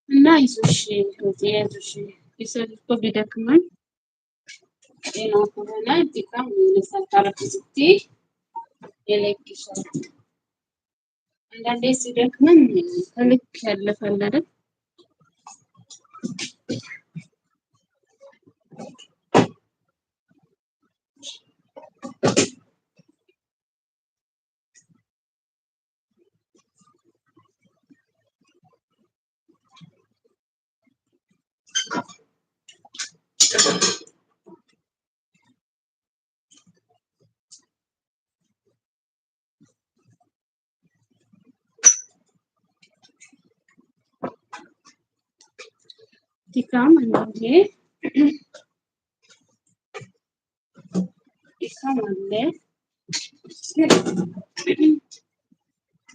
እና አይዞሽ እህቴ አይዞሽ የሰው ልጅ እኮ ቢደክመን ጤናው ከሆነ ድካም ይነሳል ስትይ ይለቅሻል። አንዳንዴ ሲደክመን ከልክ ያለፋል አይደል? ድካም አንዳንዴ ድካም አለ።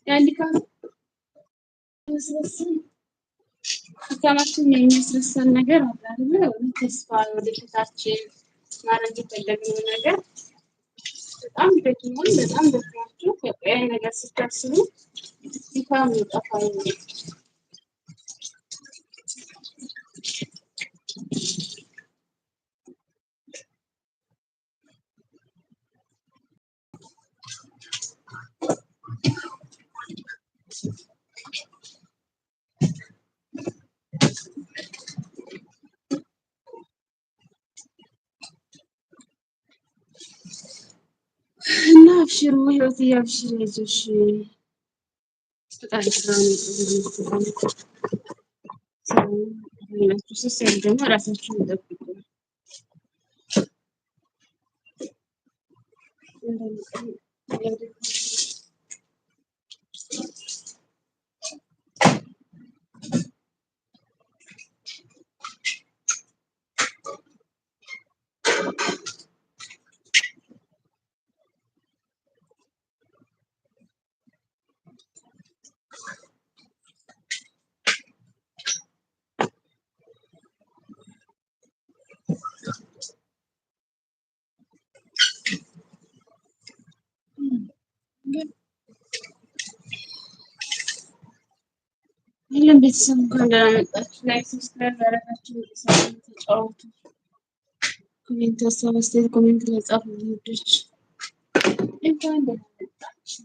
ያን ድካም የሚያስረሳን ድካማችን የሚያስረሳን ነገር አለ አይደለ? ተስፋ ወደፊታችን ማድረግ የፈለግነው ነገር በጣም ደክሞን በጣም ደክሟችሁ በቃ ነገር ስታስቡ ድካም ይጠፋል። እና አብሽሩ ህይወትዬ አብሽሪ አይዞሽ። ፈጣሪ ስራውን ይስጥልኝ። ሰላማችሁ ስትሰሩ ደግሞ ራሳችሁን ጠብቁ። ይህን ቤተሰብ እንኳን ደህና መጣችሁ። ላይክ ሰብስክራይብ ያደረጋችሁ ቤተሰብ ተጫወቱ። ኮሜንት ሀሳብ አስተያየት ኮሜንት ላይ ጻፉ። ልጆች እንኳን ደህና መጣችሁ።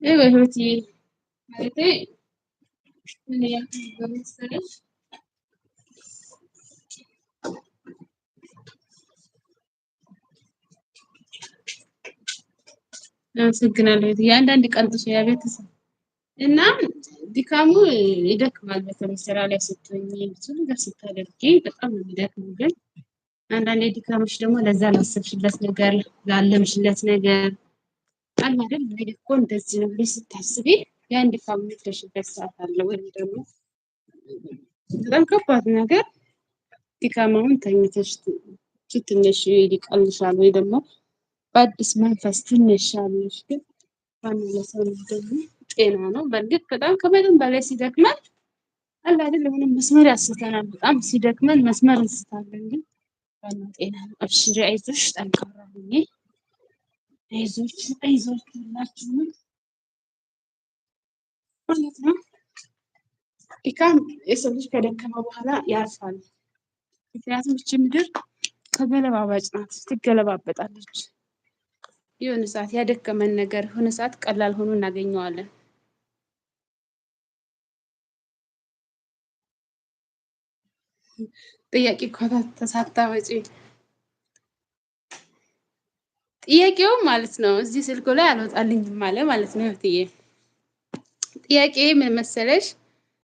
ህይወቴ ማለቴ ምን ያክል በመሰለሽ አመሰግናለሁ። የአንዳንድ ቀልጦች የቤተሰብ እና ድካሙ ይደክማል። በተለይ ስራ ላይ ስትሆኚ ብዙ ነገር ስታደርጊ በጣም ነው የሚደክመው። ግን አንዳንዴ ድካምሽ ደግሞ ለዛ ላሰብሽለት ነገር ላለምሽለት ነገር አለ አይደል? ወይ እኮ እንደዚህ ነው ብለሽ ስታስቢ ያን ድካም የምትረሺበት ሰዓት አለ። ወይም ደግሞ በጣም ከባድ ነገር ድካማውን ተኝተሽ ትንሽ ይቀልሻል ወይ ደግሞ በአዲስ መንፈስ ትነሻለሽ። ግን ዋናው ለሰው ልጅ ደግሞ ጤና ነው። በእርግጥ በጣም ከመጠን በላይ ሲደክመን አለ አይደል የሆነ መስመር ያስተናል። በጣም ሲደክመን መስመር እንስታለን። ግን ዋናው ጤና ነው። አብሽሪ አይዞሽ፣ ጠንካራ ሁኚ። አይዞሽ አይዞሽ ሁላችሁም ማለት ነው። ድካም የሰው ልጅ ከደከመ በኋላ ያርፋል። ምክንያቱም ይቺ ምድር ተገለባባጭ ናት፣ ትገለባበጣለች። የሆነ ሰዓት ያደከመን ነገር የሆነ ሰዓት ቀላል ሆኖ እናገኘዋለን። ጥያቄ እኮ ተሳታወጪ ጥያቄው ማለት ነው እዚህ ስልኩ ላይ አልወጣልኝም ማለት ነው። እህትዬ ጥያቄ ምን መሰለሽ?